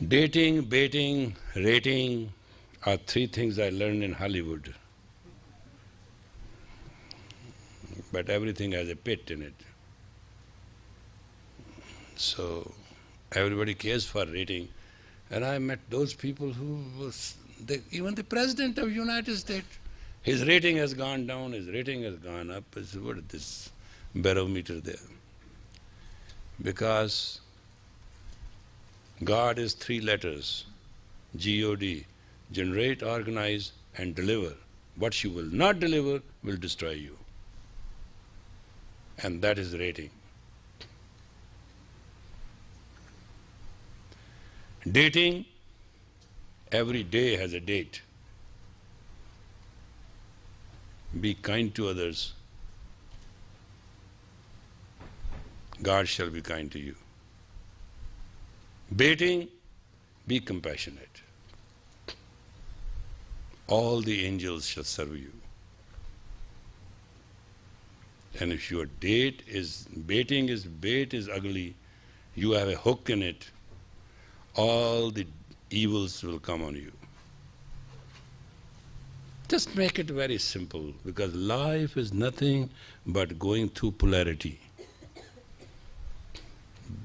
Dating, baiting, rating are three things I learned in Hollywood. But everything has a pit in it. So everybody cares for rating. And I met those people who even the President of the United States, his rating has gone down, his rating has gone up. What is this barometer there? Because God is three letters, G-O-D, generate, organize, and deliver. What you will not deliver will destroy you. And that is rating. Dating, every day has a date. Be kind to others. God shall be kind to you. Baiting, be compassionate. All the angels shall serve you. And if your bait is ugly, you have a hook in it, all the evils will come on you. Just make it very simple, because life is nothing but going through polarity.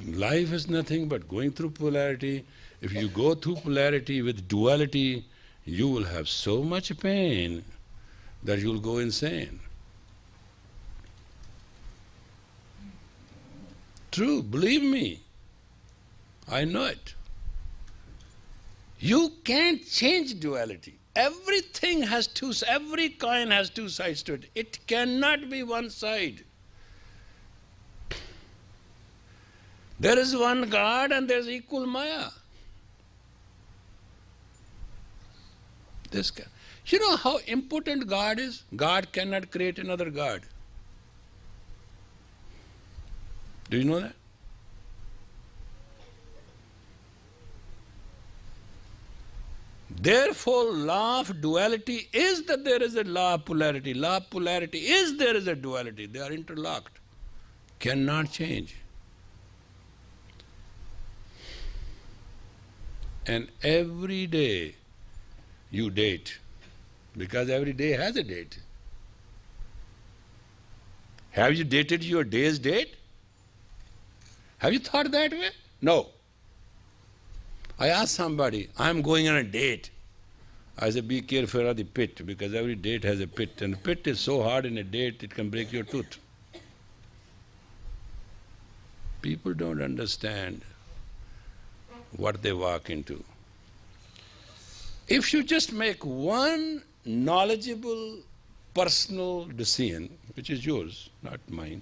Life is nothing but going through polarity. If you go through polarity with duality, you will have so much pain that you will go insane. True, believe me, I know it. You can't change duality. Every coin has two sides to it. It cannot be one side. There is one God and there is equal Maya. You know how important God is? God cannot create another God. Do you know that? Therefore, law of duality is that there is a law of polarity. Law of polarity is there is a duality. They are interlocked. Cannot change. And every day you date, because every day has a date. Have you dated your day's date? Have you thought that way? No. I asked somebody, I'm going on a date. I said, be careful of the pit, because every date has a pit. And the pit is so hard in a date, it can break your tooth. People don't understand what they walk into. If you just make one knowledgeable personal decision, which is yours, not mine,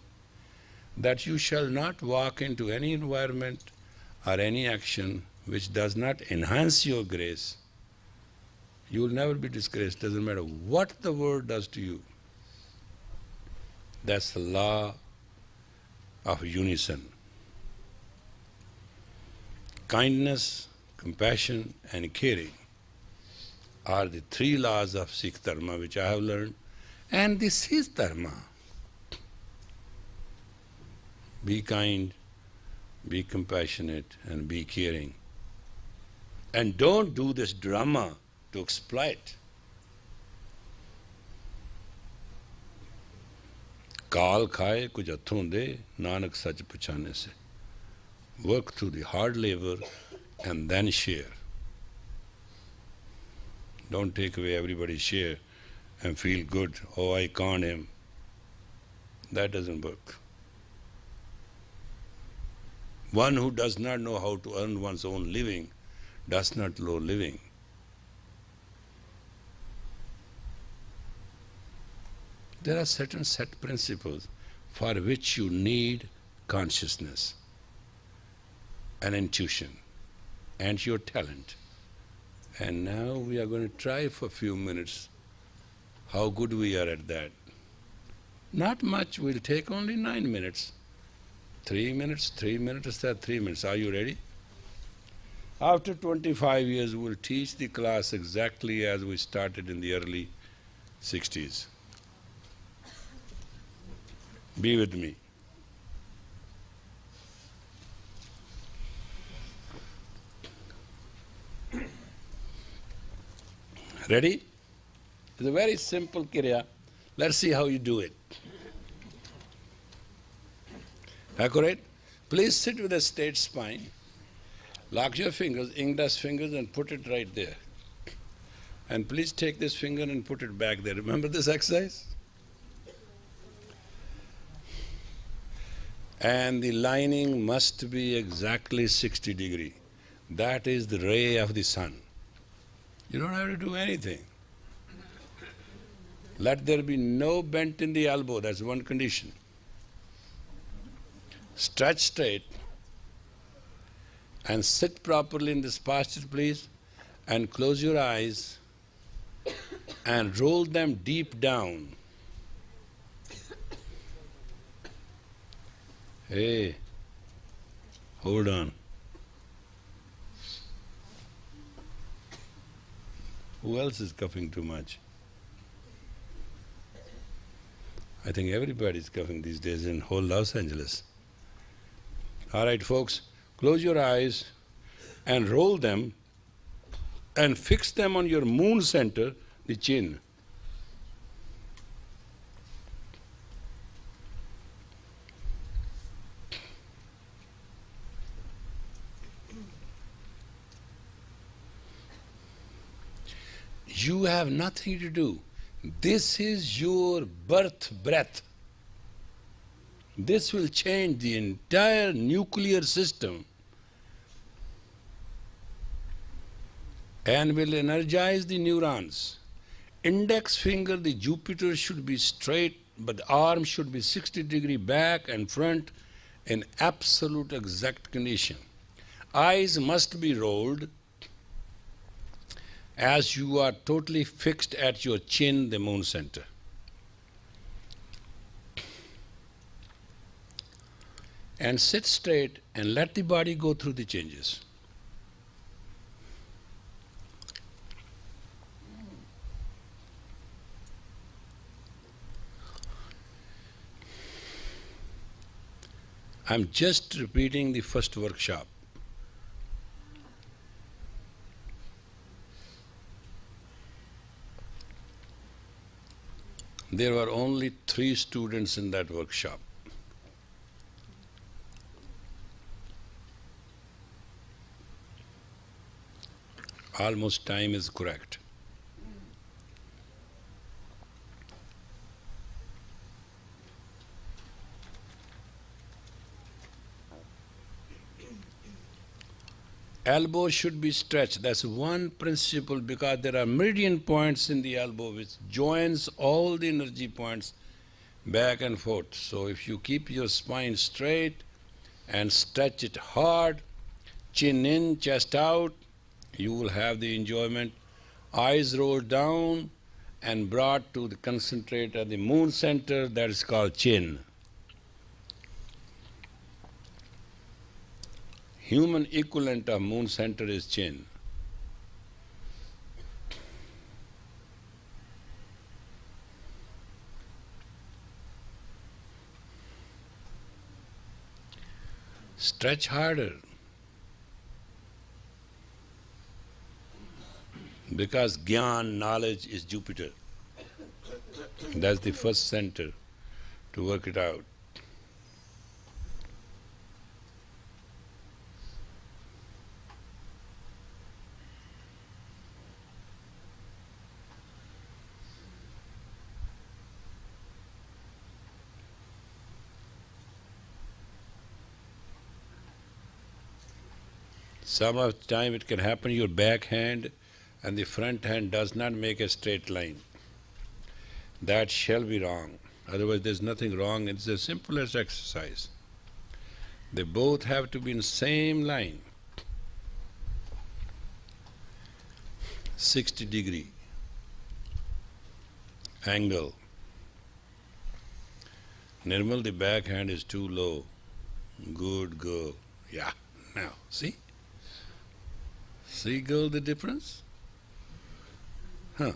that you shall not walk into any environment or any action which does not enhance your grace, you will never be disgraced. Doesn't matter what the world does to you. That's the law of unison. Kindness, compassion, and caring are the three laws of Sikh Dharma which I have learned, and this is Dharma. Be kind, be compassionate, and be caring. And don't do this drama to exploit. Kaal khaye kuch hathon de, Nanak sach puchane se. Work through the hard labor and then share. Don't take away everybody's share and feel good, oh, I can't him. That doesn't work. One who does not know how to earn one's own living does not know living. There are certain set principles for which you need consciousness and intuition and your talent. And now we are going to try for a few minutes how good we are at that. Not much, we'll take only 9 minutes. 3 minutes, 3 minutes, 3 minutes. Are you ready? After 25 years, we'll teach the class exactly as we started in the early 60s. Be with me. Ready? It's a very simple kriya. Let's see how you do it. Accurate? Please sit with a straight spine. Lock your fingers, index fingers, and put it right there. And please take this finger and put it back there. Remember this exercise? And the lining must be exactly 60 degrees. That is the ray of the sun. You don't have to do anything. Let there be no bend in the elbow, that's one condition. Stretch straight and sit properly in this posture, please, and close your eyes and roll them deep down. Hey, hold on. Who else is coughing too much? I think everybody's coughing these days in whole Los Angeles. All right, folks, close your eyes and roll them and fix them on your moon center, the chin. You have nothing to do. This is your birth breath. This will change the entire nuclear system and will energize the neurons. Index finger, the Jupiter should be straight, but the arm should be 60 degrees back and front in absolute exact condition. Eyes must be rolled as you are totally fixed at your chin, the moon center. And sit straight and let the body go through the changes. I'm just repeating the first workshop. There were only 3 students in that workshop. Almost time is correct. Elbow should be stretched. That's one principle, because there are meridian points in the elbow which joins all the energy points back and forth. So if you keep your spine straight and stretch it hard, chin in, chest out, you will have the enjoyment. Eyes rolled down and brought to the concentrate at the moon center, that is called chin. Human equivalent of moon center is chin. Stretch harder, because Gyan, knowledge, is Jupiter. That's the first center to work it out. Some of the time it can happen your back hand and the front hand does not make a straight line. That shall be wrong. Otherwise there's nothing wrong. It's the simplest exercise. They both have to be in the same line. 60 degree angle. Nirmal, the back hand is too low. Good girl. Yeah. Now, see? See, girl, the difference? Huh.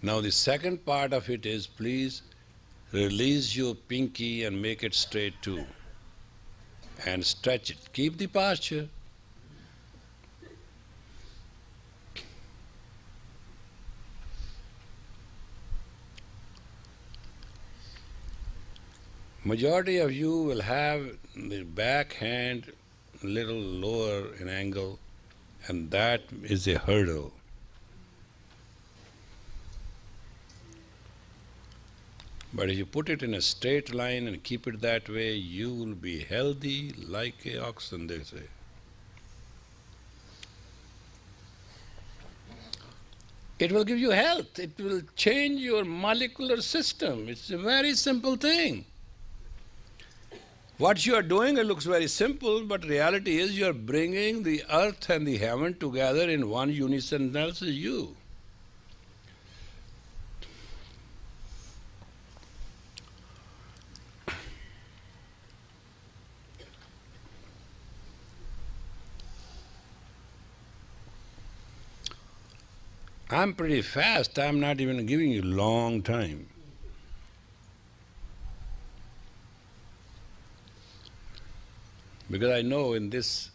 Now the second part of it is, please release your pinky and make it straight too. And stretch it. Keep the posture, Majority of you will have the back hand little lower in angle, and that is a hurdle. But if you put it in a straight line and keep it that way, you will be healthy like a oxen, they say. It will give you health. It will change your molecular system. It's a very simple thing. What you are doing, it looks very simple, but reality is you are bringing the earth and the heaven together in one unison, else is you. I'm pretty fast. I'm not even giving you long time. Because I know in this,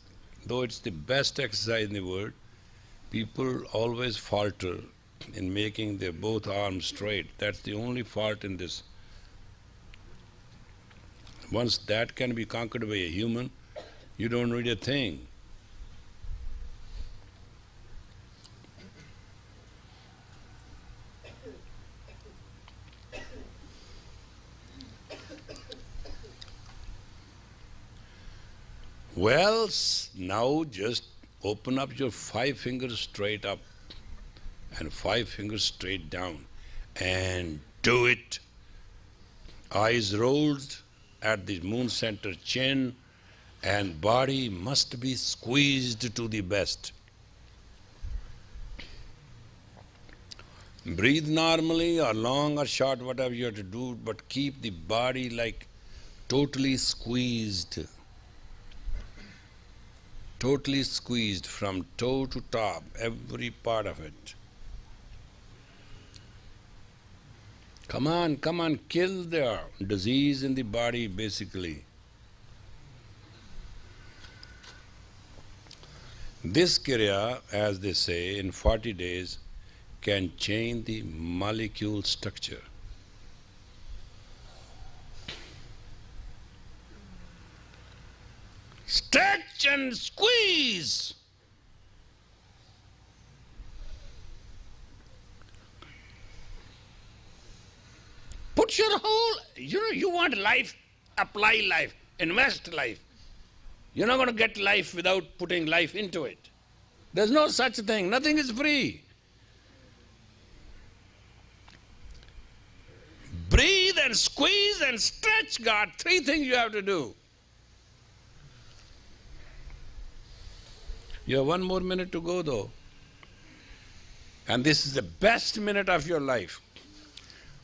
though it's the best exercise in the world, people always falter in making their both arms straight. That's the only fault in this. Once that can be conquered by a human, you don't need a thing. Well, now just open up your 5 fingers straight up and 5 fingers straight down and do it. Eyes rolled at the moon center chin, and body must be squeezed to the best. Breathe normally or long or short, whatever you have to do, but keep the body like totally squeezed. Totally squeezed from toe to top, every part of it. Come on, kill the disease in the body, basically. This kriya, as they say, in 40 days, can change the molecule structure. Stretch and squeeze. Put your whole, you want life, apply life, invest life. You're not going to get life without putting life into it. There's no such thing. Nothing is free. Breathe and squeeze and stretch, God. 3 things you have to do. You have 1 more minute to go, though. And this is the best minute of your life.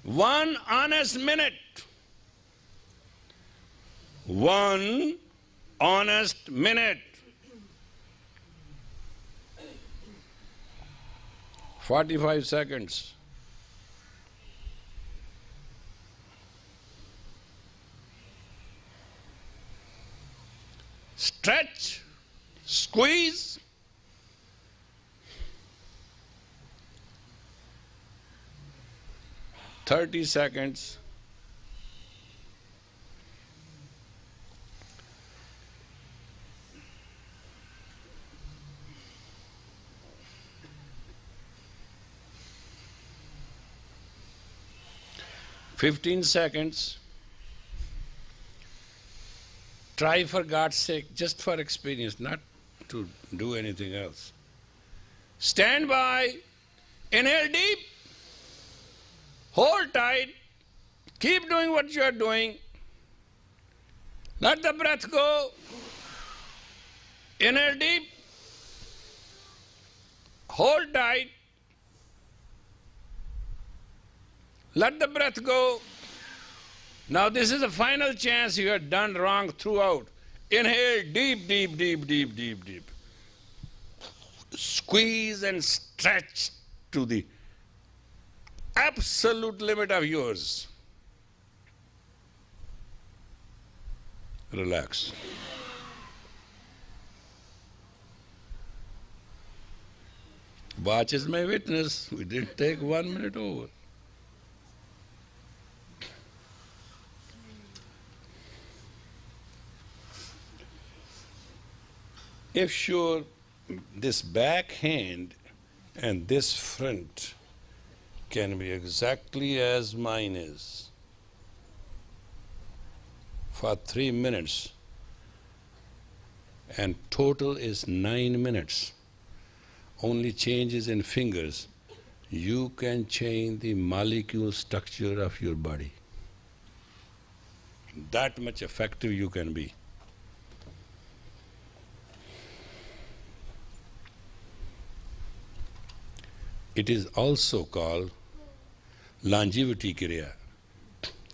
1 honest minute. 1 honest minute. 45 seconds. Stretch, squeeze. "30 seconds. "15 seconds. Try, for God's sake, just for experience, not to do anything else. Stand by, inhale deep, hold tight, keep doing what you are doing. Let the breath go. Inhale deep, hold tight, let the breath go. Now this is the final chance. You have done wrong throughout. Inhale deep, deep, deep, deep, deep, deep. Squeeze and stretch to the absolute limit of yours. Relax. Watch is my witness. We didn't take 1 minute over. if this back hand and this front can be exactly as mine is for 3 minutes, and total is 9 minutes, only changes in fingers, you can change the molecule structure of your body. That much effective you can be. It is also called longevity kriya,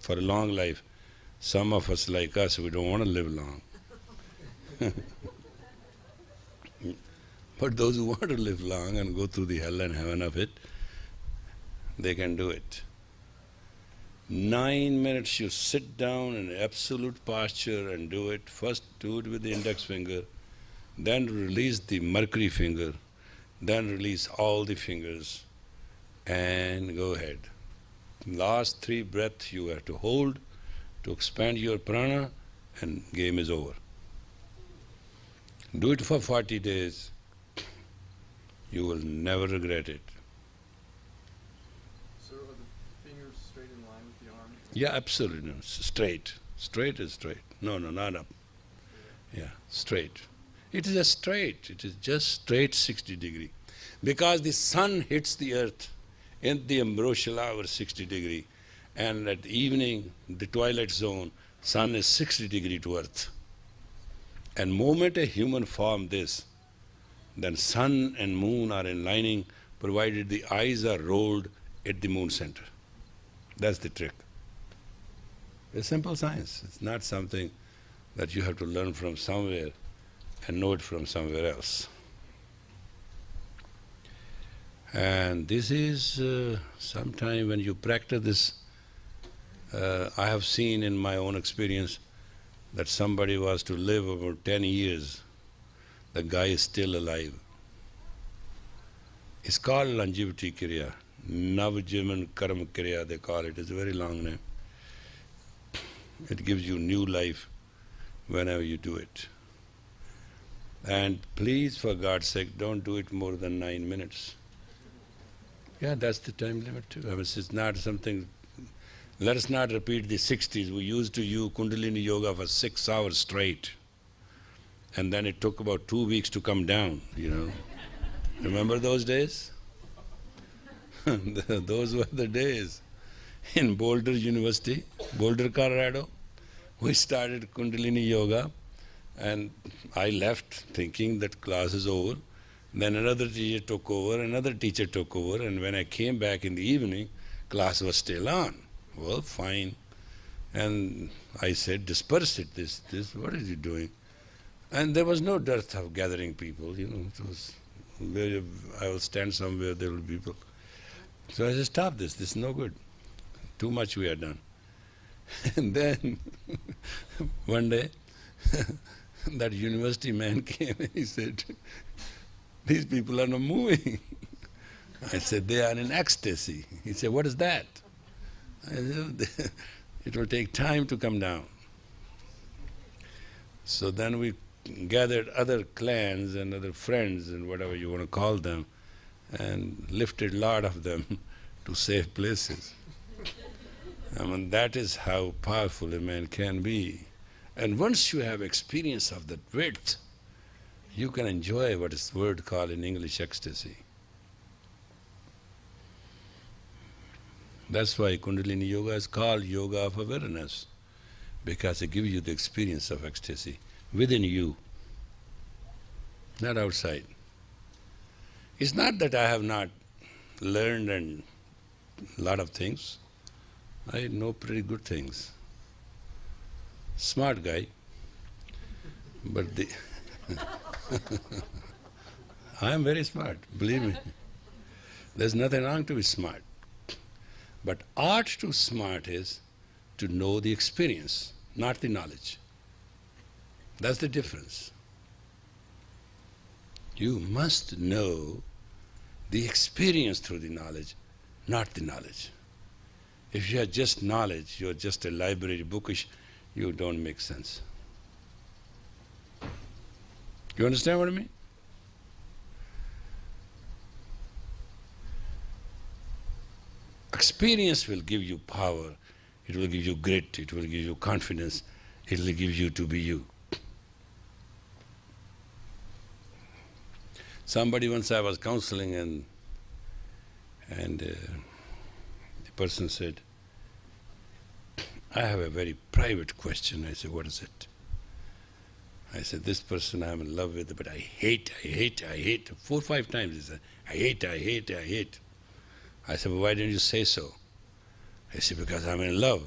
for a long life. Some of us like us, we don't want to live long. But those who want to live long and go through the hell and heaven of it, they can do it. 9 minutes you sit down in absolute posture and do it. First do it with the index finger, then release the mercury finger, then release all the fingers and go ahead. Last 3 breaths you have to hold to expand your prana, and game is over. Do it for 40 days. You will never regret it. So are the fingers straight in line with the arm? Yeah, absolutely. No. Straight. Straight is straight. No, not up. Yeah, straight. It is a straight. It is just straight 60 degree. Because the sun hits the earth in the ambrosial hour 60 degree, and at evening, the twilight zone, sun is 60 degree to earth. And moment a human form this, then sun and moon are in lining, provided the eyes are rolled at the moon center. That's the trick. It's simple science. It's not something that you have to learn from somewhere and know it from somewhere else. And this is sometime when you practice this, I have seen in my own experience that somebody was to live about 10 years, the guy is still alive. It's called longevity kriya, Navjivan Karma Kriya they call it. It's a very long name. It gives you new life whenever you do it. And please, for God's sake, don't do it more than 9 minutes. Yeah, that's the time limit too. I mean, it's not something. Let us not repeat the 60s. We used to use Kundalini Yoga for 6 hours straight. And then it took about 2 weeks to come down, you know. Remember those days? Those were the days. In Boulder University, Boulder, Colorado, we started Kundalini Yoga, and I left thinking that class is over. Then another teacher took over, another teacher took over, and when I came back in the evening, class was still on. Well, fine. And I said, disperse it, this, what is he doing? And there was no dearth of gathering people, you know. It was, I will stand somewhere, there will be people. So I said, stop this is no good. Too much we have done. And then, one day, that university man came and he said, these people are not moving. I said, they are in ecstasy. He said, what is that? I said, it will take time to come down. So then we gathered other clans and other friends and whatever you want to call them, and lifted a lot of them to safe places. I mean, that is how powerful a man can be. And once you have experience of that width, you can enjoy what is word called in English ecstasy. That's why Kundalini Yoga is called Yoga of Awareness, because it gives you the experience of ecstasy within you, not outside. It's not that I have not learned and a lot of things. I know pretty good things. Smart guy, but the I am very smart, believe me. There's nothing wrong to be smart. But art to smart is to know the experience, not the knowledge. That's the difference. You must know the experience through the knowledge, not the knowledge. If you have just knowledge, you're just a library bookish, you don't make sense. You understand what I mean? Experience will give you power, it will give you grit, it will give you confidence, it will give you to be you. Somebody once I was counseling and the person said, I have a very private question. I said, what is it? I said, this person I'm in love with, but I hate. 4 or 5 times he said, I hate. I said, well, why didn't you say so? He said, because I'm in love.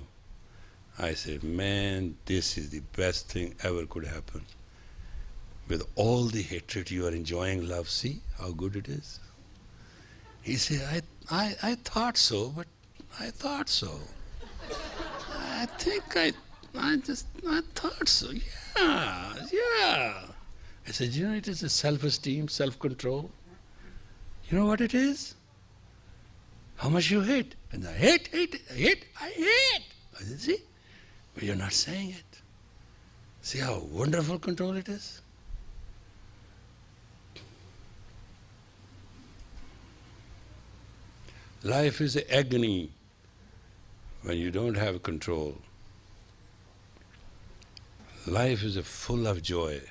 I said, man, this is the best thing ever could happen. With all the hatred you are enjoying love, see how good it is? He said, I thought so, but I thought so. I think I thought so, yeah. I said, you know, it is a self-esteem, self-control. You know what it is? How much you hate. And I hate. I said, see? But you're not saying it. See how wonderful control it is? Life is an agony when you don't have control. Life is full of joy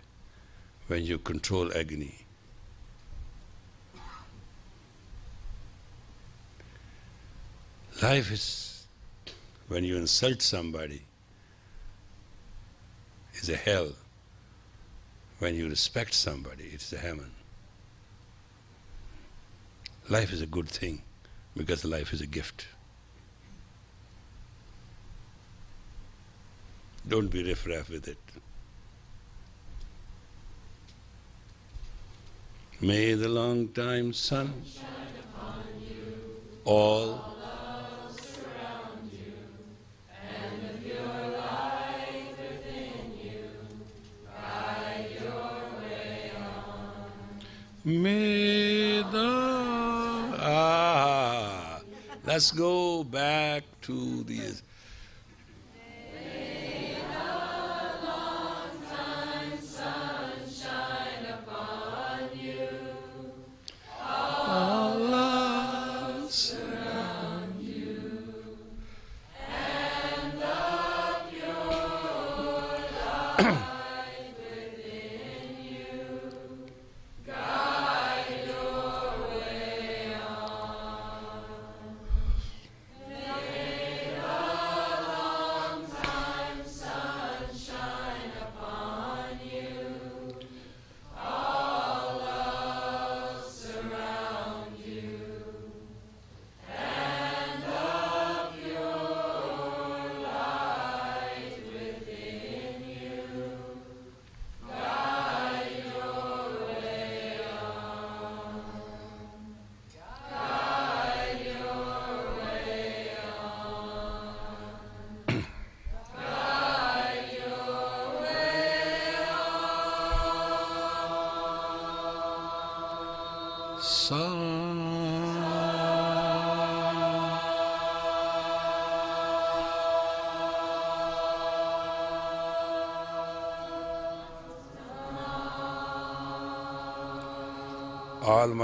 when you control agony. Life is, when you insult somebody, is a hell. When you respect somebody, it's a heaven. Life is a good thing because life is a gift. Don't be riff-raff with it. May the long time sun all may the let's go back to the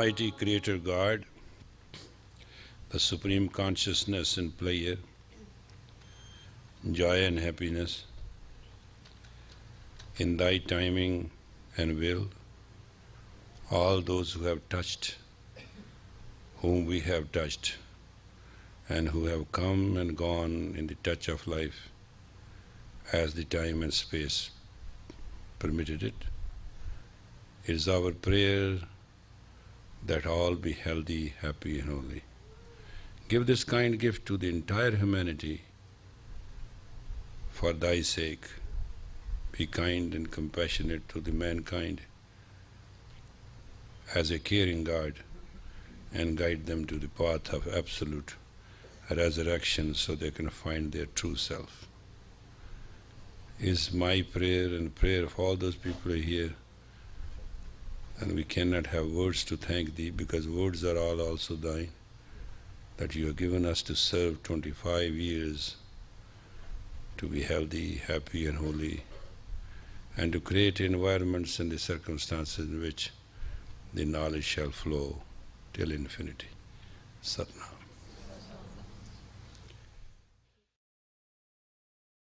Almighty Creator God, the Supreme Consciousness and Player, joy and happiness, in Thy timing and will, all those who have touched, whom we have touched, and who have come and gone in the touch of life as the time and space permitted it. It is our prayer that all be healthy, happy and holy. Give this kind gift to the entire humanity for Thy sake. Be kind and compassionate to the mankind as a caring God and guide them to the path of absolute resurrection so they can find their true self. Is my prayer and prayer of all those people here. And we cannot have words to thank Thee because words are all also Thine, that You have given us to serve 25 years to be healthy, happy and holy, and to create environments and the circumstances in which the knowledge shall flow till infinity. Satnam.